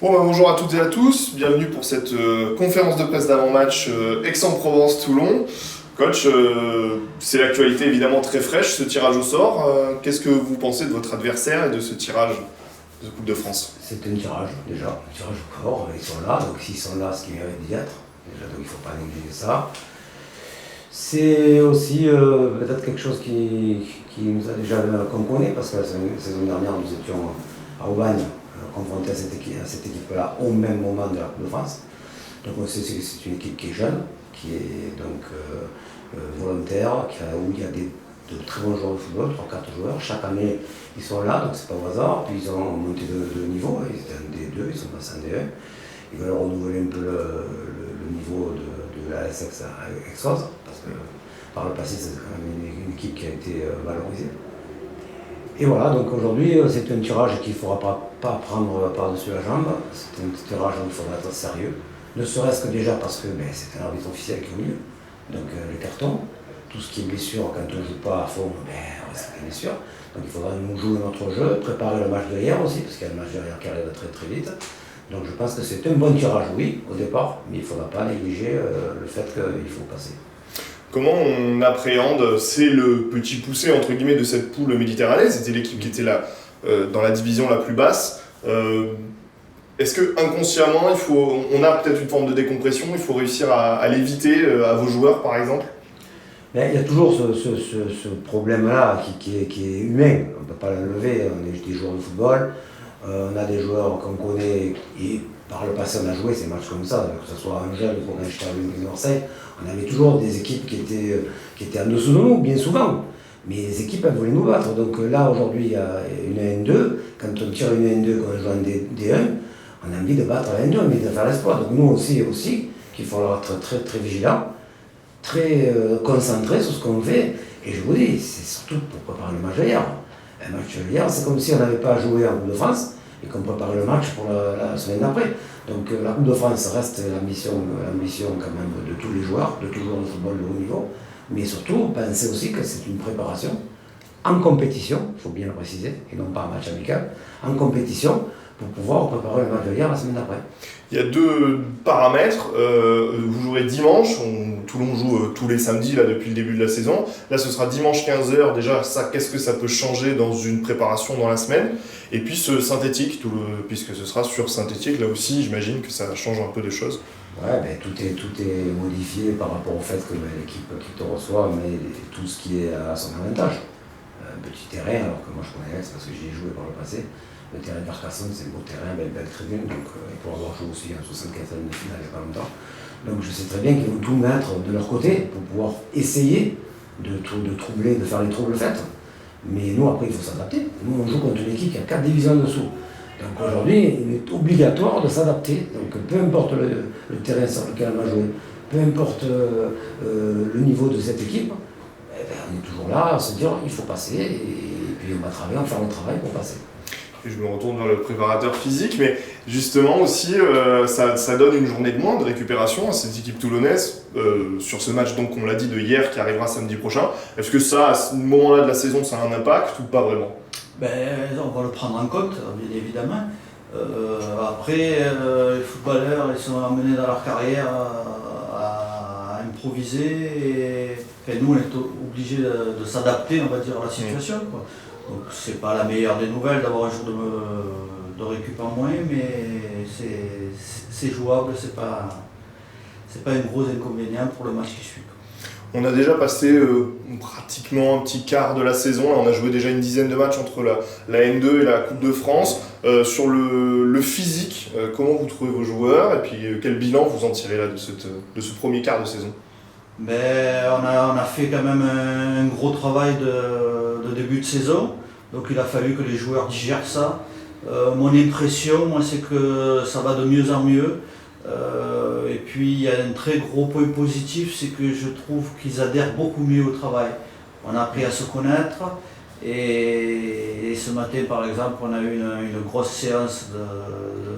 Bon, bah, bonjour à toutes et à tous, bienvenue pour cette conférence de presse d'avant-match Aix-en-Provence-Toulon. Coach, c'est l'actualité évidemment très fraîche, ce tirage au sort. Qu'est-ce que vous pensez de votre adversaire et de ce tirage de Coupe de France? C'est un tirage déjà, un tirage au corps, ils sont là, donc s'ils sont là, ce qui mérite d'y être, déjà, donc il ne faut pas négliger ça. C'est aussi peut-être quelque chose qui nous a déjà qu'on connaît, parce que la saison dernière, nous étions à Aubagne, confrontés à cette équipe-là au même moment de la Coupe de France. Donc on sait que c'est une équipe qui est jeune, qui est donc volontaire, où il y a de très bons joueurs de football, 3-4 joueurs. Chaque année, ils sont là, donc c'est pas au hasard. Puis ils ont monté de niveau, ils étaient en D2, ils sont passés en D1. Ils veulent renouveler un peu le niveau de la SX à Exos, parce que par le passé, c'est quand même une équipe qui a été valorisée. Et voilà, donc aujourd'hui, c'est un tirage qu'il ne faudra pas prendre par-dessus la jambe. C'est un tirage où il faudra être sérieux. Ne serait-ce que déjà parce que c'est un arbitre officiel qui est au milieu. Donc les cartons, tout ce qui est blessure, quand on ne joue pas à fond, on reste avec les blessures. Donc il faudra nous jouer notre jeu, préparer le match de hier aussi, parce qu'il y a le match de hier qui arrive très très vite. Donc je pense que c'est un bon tirage, oui, au départ, mais il ne faudra pas négliger le fait qu'il faut passer. Comment on appréhende, c'est le petit poussé entre guillemets de cette poule méditerranéenne, c'était l'équipe qui était là dans la division la plus basse. Est-ce que inconsciemment, on a peut-être une forme de décompression, il faut réussir à l'éviter à vos joueurs par exemple? Il y a toujours ce problème-là qui est humain, on ne peut pas l'enlever, on est des joueurs de football, on a des joueurs qu'on connaît et par le passé on a joué ces matchs comme ça, que ce soit Angers ou quand j'étais à l'Olympique de Marseille, on avait toujours des équipes qui étaient en dessous de nous, bien souvent. Mais les équipes, elles voulaient nous battre. Donc là, aujourd'hui, il y a une N2. Quand on tire une N2, quand on joue en D1, on a envie de battre la N2, on a envie de faire l'espoir. Donc nous aussi, qu'il faut être très, très vigilant, très concentré sur ce qu'on fait. Et je vous dis, c'est surtout pour préparer le match d'hier. Un match d'hier, c'est comme si on n'avait pas joué en Coupe de France et qu'on préparait le match pour la semaine d'après. Donc la Coupe de France reste l'ambition quand même de tous les joueurs, de tous les joueurs de football de haut niveau. Mais surtout, pensez aussi que c'est une préparation en compétition, il faut bien le préciser, et non pas un match amical, en compétition, pour pouvoir préparer le match de hier la semaine d'après. Il y a deux paramètres. Vous jouerez dimanche, Toulon joue tous les samedis là, depuis le début de la saison. Là, ce sera dimanche 15h. Déjà, qu'est-ce que ça peut changer dans une préparation dans la semaine? Et puis ce synthétique, puisque ce sera sur synthétique, là aussi, j'imagine que ça change un peu des choses. Ouais, tout est modifié par rapport au fait que l'équipe qui te reçoit met tout ce qui est à son avantage. Un petit terrain, alors que moi je connais parce que j'y ai joué par le passé. Le terrain de Carcassonne, c'est un beau terrain, belle tribune, donc pour avoir joué aussi en 74e de finale il n'y a pas longtemps. Donc je sais très bien qu'ils vont tout mettre de leur côté pour pouvoir essayer de troubler, de faire les troubles faites. Mais nous, après, il faut s'adapter. Nous, on joue contre une équipe qui a 4 divisions en dessous. Donc aujourd'hui, il est obligatoire de s'adapter. Donc peu importe le terrain sur lequel on va jouer, peu importe le niveau de cette équipe, on est toujours là à se dire il faut passer et puis on va faire le travail pour passer. Et je me retourne vers le préparateur physique, mais justement aussi, ça donne une journée de moins de récupération à cette équipe toulonnaise sur ce match, donc on l'a dit, de hier qui arrivera samedi prochain. Est-ce que ça, à ce moment-là de la saison, ça a un impact ou pas vraiment? On va le prendre en compte, bien évidemment. Après, les footballeurs ils sont amenés dans leur carrière à improviser. Nous, on est obligés de s'adapter, on va dire, à la situation, quoi. Donc c'est pas la meilleure des nouvelles d'avoir un jour de récup en moins, mais c'est jouable, c'est pas un gros inconvénient pour le match qui suit. On a déjà passé pratiquement un petit quart de la saison. Là, on a joué déjà une dizaine de matchs entre la N2 et la Coupe de France. Sur le physique, comment vous trouvez vos joueurs et puis quel bilan vous en tirez là de ce premier quart de saison? On a fait quand même un gros travail de début de saison, donc il a fallu que les joueurs digèrent ça. Mon impression, moi, c'est que ça va de mieux en mieux. Et puis il y a un très gros point positif, c'est que je trouve qu'ils adhèrent beaucoup mieux au travail. On a appris à se connaître et ce matin par exemple on a eu une grosse séance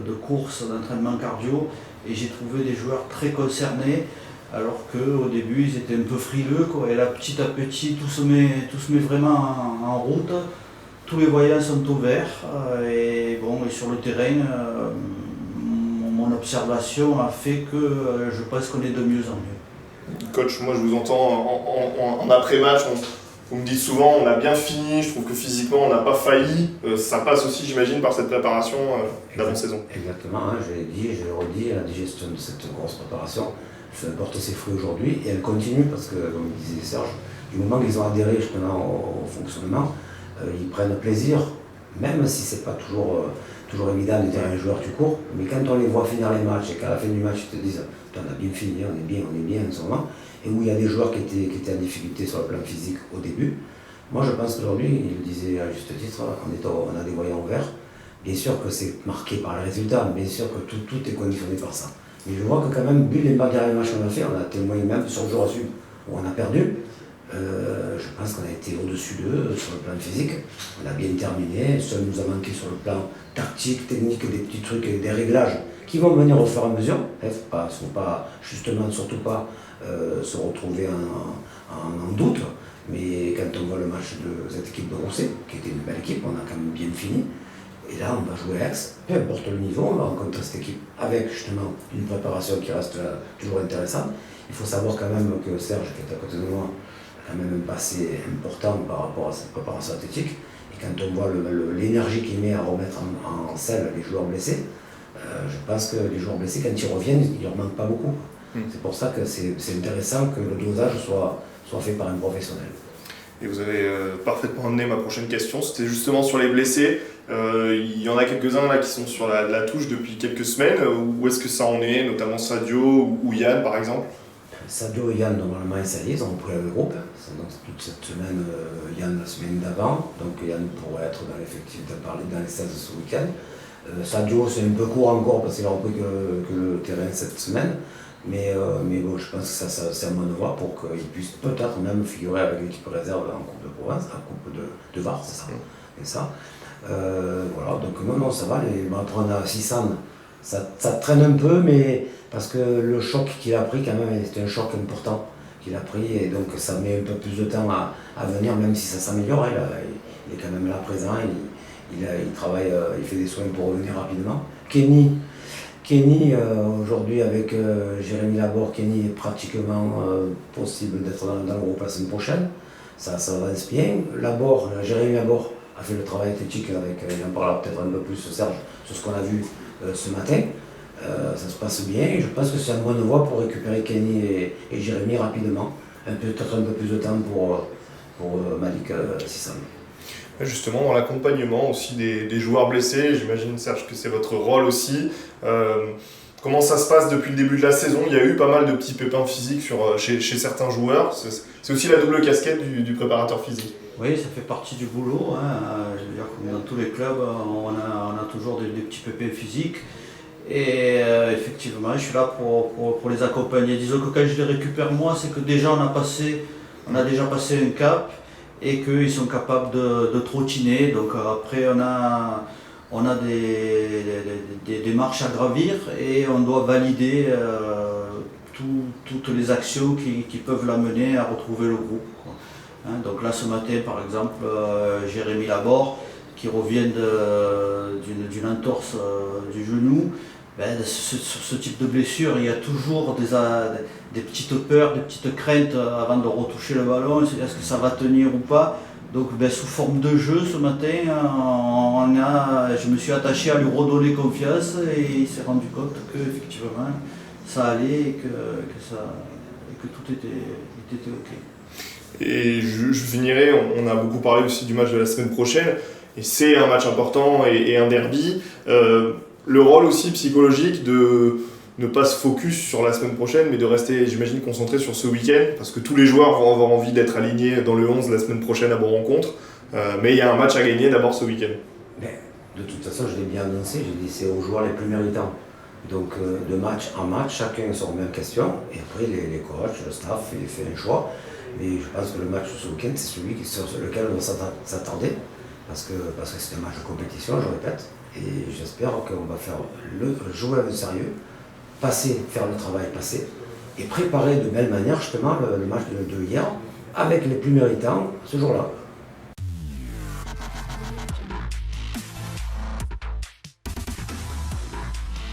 de course, d'entraînement cardio et j'ai trouvé des joueurs très concernés alors qu'au début ils étaient un peu frileux, quoi. Et là petit à petit tout se met vraiment en route, tous les voyants sont au vert et sur le terrain mon observation a fait que je pense qu'on est de mieux en mieux. Coach, moi je vous entends en après-match, vous me dites souvent on a bien fini, je trouve que physiquement on n'a pas failli. Ça passe aussi, j'imagine, par cette préparation d'avant-saison. Exactement, hein, je l'ai dit, je l'ai redit, la digestion de cette grosse préparation porte ses fruits aujourd'hui et elle continue parce que, comme disait Serge, du moment qu'ils ont adhéré justement au fonctionnement, ils prennent plaisir, même si c'est pas toujours évident de dire à un joueur tu cours, mais quand on les voit finir les matchs et qu'à la fin du match ils te disent on a bien fini, on est bien en ce moment, et où il y a des joueurs qui étaient en difficulté sur le plan physique au début, moi je pense qu'aujourd'hui, il le disait à juste titre, on a des voyants verts. Bien sûr que c'est marqué par les résultats, bien sûr que tout est conditionné par ça. Mais je vois que quand même, vu les derniers matchs qu'on a fait, on a témoigné même sur le jour à suivre où on a perdu. Je pense qu'on a été au-dessus d'eux sur le plan physique. On a bien terminé, seul nous a manqué sur le plan tactique, technique, des petits trucs et des réglages qui vont venir au fur et à mesure. Il ne faut pas, justement, surtout pas se retrouver en doute. Mais quand on voit le match de cette équipe de Rousset, qui était une belle équipe, on a quand même bien fini. Et là, on va jouer à Aix, peu importe le niveau, on va rencontrer cette équipe avec justement une préparation qui reste toujours intéressante. Il faut savoir quand même que Serge, qui est à côté de moi, a quand même un passé important par rapport à cette préparation athlétique. Et quand on voit l'énergie qu'il met à remettre en selle les joueurs blessés, je pense que les joueurs blessés, quand ils reviennent, il ne leur manque pas beaucoup. C'est pour ça que c'est intéressant que le dosage soit fait par un professionnel. Et vous avez parfaitement amené ma prochaine question, c'était justement sur les blessés. Il y en a quelques-uns là qui sont sur la touche depuis quelques semaines. Où est-ce que ça en est, notamment Sadio ou Yann par exemple? Sadio et Yann, normalement, ils ont pris le groupe. Donc, toute cette semaine, Yann la semaine d'avant. Donc Yann pourrait être dans l'effectif de parler dans les 16 ce week-end. Sadio, c'est un peu court encore parce qu'il a repris que le terrain cette semaine. Mais bon, je pense que c'est un bonne voie pour qu'il puisse peut-être même figurer avec l'équipe réserve en Coupe de Province, en Coupe de Var, c'est ça. Et ça. Voilà, donc non, ça va. Après, on a Sissan, ça traîne un peu, mais parce que le choc qu'il a pris, quand même, c'est un choc important qu'il a pris, et donc ça met un peu plus de temps à venir, même si ça s'améliore. Il est quand même là présent, il travaille, il fait des soins pour revenir rapidement. Kenny, aujourd'hui avec Jérémy Laborde, Kenny est pratiquement possible d'être dans le groupe la semaine prochaine. Ça avance bien. Jérémy Laborde a fait le travail athlétique avec, il en parlera peut-être un peu plus Serge, sur ce qu'on a vu ce matin. Ça se passe bien et je pense que c'est une bonne voie pour récupérer Kenny et Jérémy rapidement. Peut-être un peu plus de temps pour Malik Sissan. Justement, dans l'accompagnement aussi des joueurs blessés, j'imagine Serge que c'est votre rôle aussi. Comment ça se passe depuis le début de la saison? Il y a eu pas mal de petits pépins physiques chez certains joueurs. C'est aussi la double casquette du préparateur physique. Oui, ça fait partie du boulot. Je veux dire, comme dans tous les clubs, on a toujours des petits pépins physiques. Et effectivement, je suis là pour les accompagner. Disons que quand je les récupère moi, c'est que déjà on a déjà passé un cap et qu'ils sont capables de trottiner. Donc après, on a des marches à gravir et on doit valider toutes les actions qui peuvent l'amener à retrouver le groupe, quoi. Donc là, ce matin, par exemple, Jérémy Laborde, qui revient d'une entorse du genou, sur ce type de blessure, il y a toujours des petites peurs, des petites craintes avant de retoucher le ballon. Est-ce que ça va tenir ou pas? Donc sous forme de jeu, ce matin, je me suis attaché à lui redonner confiance et il s'est rendu compte qu'effectivement ça allait et que tout était OK. Et je finirai, on a beaucoup parlé aussi du match de la semaine prochaine, et c'est un match important et un derby. Le rôle aussi psychologique de ne pas se focus sur la semaine prochaine, mais de rester, j'imagine, concentré sur ce week-end, parce que tous les joueurs vont avoir envie d'être alignés dans le 11 la semaine prochaine à vos rencontres. Mais il y a un match à gagner d'abord ce week-end. De toute façon, je l'ai bien annoncé, j'ai dit c'est aux joueurs les plus méritants. Donc de match en match, chacun se remet en question, et après les coachs, le staff, il fait un choix. Mais je pense que le match ce week-end, c'est celui sur lequel on va s'attarder, parce que c'est un match de compétition, je répète, et j'espère qu'on va faire jouer avec sérieux, faire le travail passé, et préparer de belle manière justement le match de hier, avec les plus méritants ce jour-là.